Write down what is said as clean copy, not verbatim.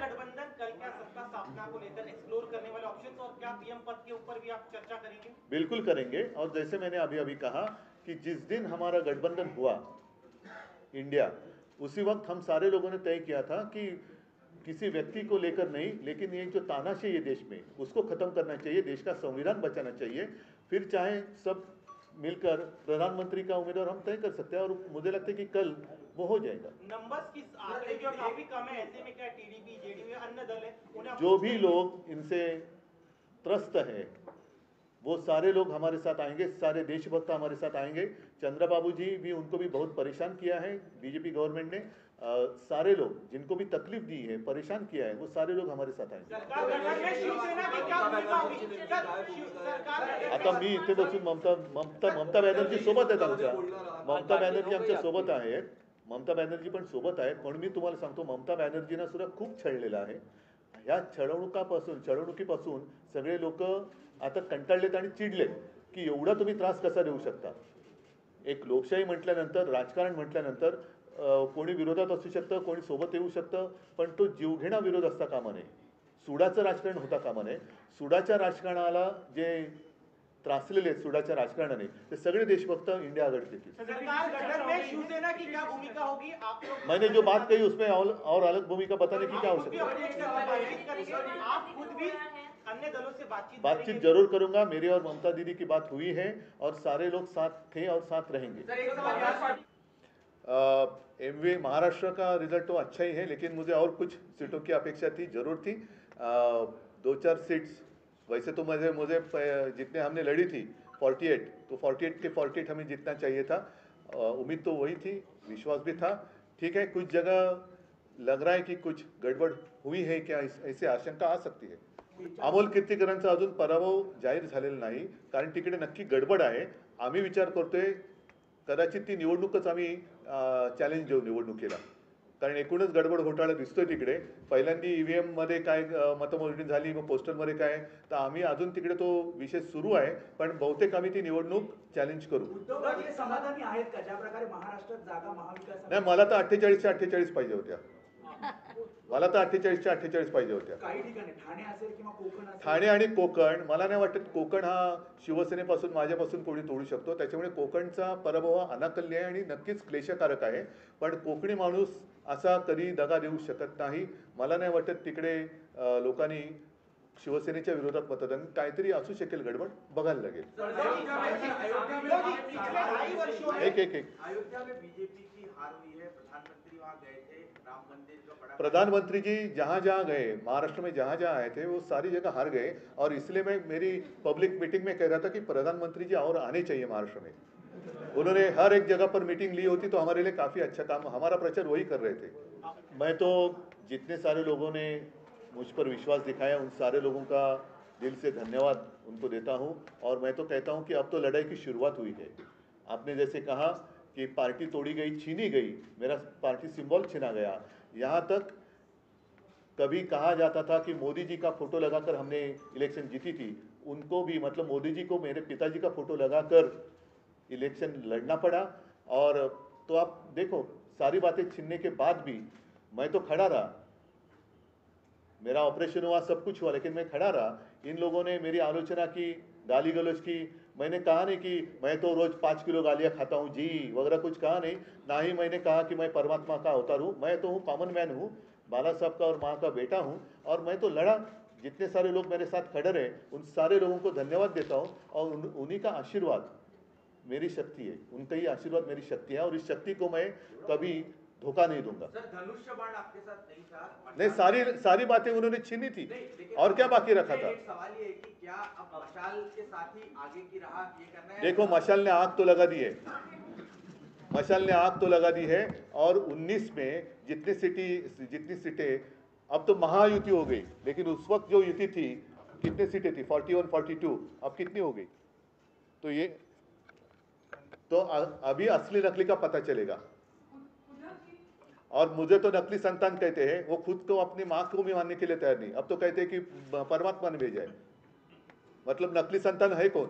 गठबंधन कल क्या सत्ता स्थापना को लेकर एक्सप्लोर करने वाले ऑप्शंस और क्या पीएम पद के ऊपर भी आप चर्चा करेंगे? बिल्कुल करेंगे। और जैसे मैंने अभी अभी कहा कि जिस दिन हमारा गठबंधन हुआ इंडिया, उसी वक्त हम सारे लोगों ने तय किया था कि किसी व्यक्ति को लेकर नहीं, लेकिन ये जो तानाशाही है देश में, उसको खत्म करना चाहिए, देश का संविधान बचाना चाहिए। फिर चाहे सब मिलकर प्रधानमंत्री का उम्मीदवार हम तय कर सकते हैं, और मुझे लगता है कि कल वो हो जाएगा। नंबर्स की आंकड़े जो काफी कम है, ऐसे में क्या टीडीपी जेडीयू अन्य दल है उन्हें जो भी लोग इनसे त्रस्त है वो सारे लोग हमारे साथ आएंगे, सारे देशभक्त हमारे साथ आएंगे। चंद्रबाबू जी भी, उनको भी बहुत परेशान किया है बीजेपी गवर्नमेंट ने। सारे लोग जिनको भी तकलीफ दी है, परेशान किया है, वो सारे लोग हमारे साथ आएंगे। आता मी इथे बसून ममता बॅनर्जी सोबत आहेत आमच्या, ममता बॅनर्जी आमच्या सोबत आहेत, ममता बॅनर्जी पण सोबत आहेत। पण मी तुम्हाला सांगतो, ममता बॅनर्जींना सुद्धा खूप छळलेलं आहे। ह्या छळवणुकीपासून सगळे लोक आता कंटाळलेत आणि चिडलेत की एवढा तुम्ही त्रास कसा देऊ शकता। एक लोकशाही म्हटल्यानंतर, राजकारण म्हटल्यानंतर कोणी विरोधात असू शकतं, कोणी सोबत येऊ शकतं, पण तो जीवघेणा विरोध असता कामा नये, सुडाचं राजकारण होता कामा नये। सुडाच्या राजकारणाला जे त्रासलेले आहेत सुडाच्या राजकारणाने, ते सगळे देशभक्त इंडिया आघाड़ी के। सरकार गठन में शिवसेना की क्या भूमिका होगी? आप लोग मैंने जो बात कही उसमें और अलग भूमिका बताने की क्या आवश्यकता है? आप खुद भी अन्य दलों से बातचीत जरूर करूंगा। मेरी और ममता दीदी की बात हुई है और सारे लोग साथ थे और साथ रहेंगे। एमवी महाराष्ट्र का रिजल्ट तो अच्छा ही है, लेकिन मुझे और कुछ सीटों की अपेक्षा थी, जरूर थी। 2-4 सीट्स, वैसे तो मुझे जितने हमने लड़ी थी 48, तो 48 के 48 हमें जीतना चाहिए था। उम्मीद तो वही थी, विश्वास भी था। ठीक है, कुछ जगह लग रहा है कि कुछ गड़बड़ हुई है क्या, ऐसी आशंका आ सकती है। अमोल कीर्तीकरांचा अजून पराभव जाहीर झालेला नाही, कारण तिकडे नक्की गडबड आहे। आम्ही विचार करतोय कदाचित ती निवडणूकच आम्ही चॅलेंज देऊ निवडणुकीला, कारण एकूणच गडबड घोटाळा दिसतोय तिकडे। पहिल्यांदा ईव्हीएम मध्ये काय मतमोजणी झाली, मग पोस्टरमध्ये काय, तर आम्ही अजून तिकडे तो विषय सुरू आहे, पण बहुतेक आम्ही ती निवडणूक चॅलेंज करू। उद्धवजी समाधानी आहेत का ज्या प्रकारे महाराष्ट्रात जागा महाविकास? नाही, मला तर 48-48 पाहिजे होत्या, मला तर 48-48 पाहिजे होत्या। काही ठिकाणी ठाणे असेल किंवा कोकण असेल, ठाणे आणि कोकण, मला नाही वाटत कोकण हा शिवसेनेपासून माझ्यापासून कोणी तोडू शकतो। त्याच्यामुळे कोकणचा पराभव हा अनाकल्य आहे आणि नक्कीच क्लेशकारक आहे, पण कोकणी माणूस असा कधी दगा देऊ शकत नाही। मला नाही वाटत तिकडे लोकांनी शिवसेनेच्या विरोधात मतदान, काहीतरी असू शकेल गडबड, बघायला लागेल। एक अयोध्या में बीजेपी की हार हुई है, प्रधानमंत्री वहां गए थे, राम मंदिर का बड़ा प्रधानमंत्री जी जहां जहां गए, महाराष्ट्र में जहां जहां आए थे, वो सारी जगह हार गए। और इसलिए मैं मेरी पब्लिक मीटिंग में कह रहा था कि प्रधानमंत्री जी और आने चाहिए महाराष्ट्र में। उन्होंने हर एक जगह पर मीटिंग ली होती तो हमारे लिए काफी अच्छा काम, हमारा प्रचार वही कर रहे थे। मैं तो जितने सारे लोगों ने मुझ पर विश्वास दिखाया, उन सारे लोगों का दिल से धन्यवाद उनको देता हूं। और मैं तो कहता हूं कि अब तो लड़ाई की शुरुआत हुई है। आपने जैसे कहा कि पार्टी तोड़ी गई, छीनी गई, मेरा पार्टी सिंबल छीना गया। यहाँ तक कभी कहा जाता था कि मोदी जी का फोटो लगाकर हमने इलेक्शन जीती थी, उनको भी, मतलब मोदी जी को मेरे पिताजी का फोटो लगाकर इलेक्शन लड़ना पड़ा। और तो आप देखो, सारी बातें छीनने के बाद भी मैं तो खड़ा रहा, मेरा ऑपरेशन हुआ, सब कुछ हुआ, लेकिन मैं खड़ा रहा। इन लोगों ने मेरी आलोचना की, गाली गलौज की। मैंने कहा नहीं कि मैं तो रोज 5 किलो गालियां खाता हूं जी वगैरह, कुछ कहा नहीं। ना ही मैंने कहा कि मैं परमात्मा का अवतार हूं। मैं तो हूं कॉमन मैन हूं, बाला साहब का और माँ का बेटा हूं, और मैं तो लड़ा। जितने सारे लोग मेरे साथ खड़े रहे, उन सारे लोगों को धन्यवाद देता हूं। और उन्हीं का आशीर्वाद मेरी शक्ति है, उनका ही आशीर्वाद मेरी शक्ति है, और इस शक्ति को मैं कभी धोखा नहीं दूंगा। सर, धनुष्य बाण आपके साथ नहीं था? नहीं, सारी बातें उन्होंने छीनी थी, और क्या बाकी रखा था? एक सवाल ये है कि क्या अब मशाल के साथ ही आगे की राह ये करना है? देखो, मशाल ने आग तो लगा दी है, मशाल ने आग तो लगा दी है। और 19 में जितनी सीटें, अब तो महायुति हो गई, लेकिन उस वक्त जो युति थी, कितनी सीटें थी? 41-42, अब कितनी हो गई? तो ये तो अभी असली नकली का पता चलेगा। और मुझे तो नकली संतान कहते हैं, वो खुद को अपनी माँ को भी मानने के लिए तैयार नहीं। अब तो कहते हैं कि परमात्मा ने भेजा है, मतलब नकली संतान है कौन?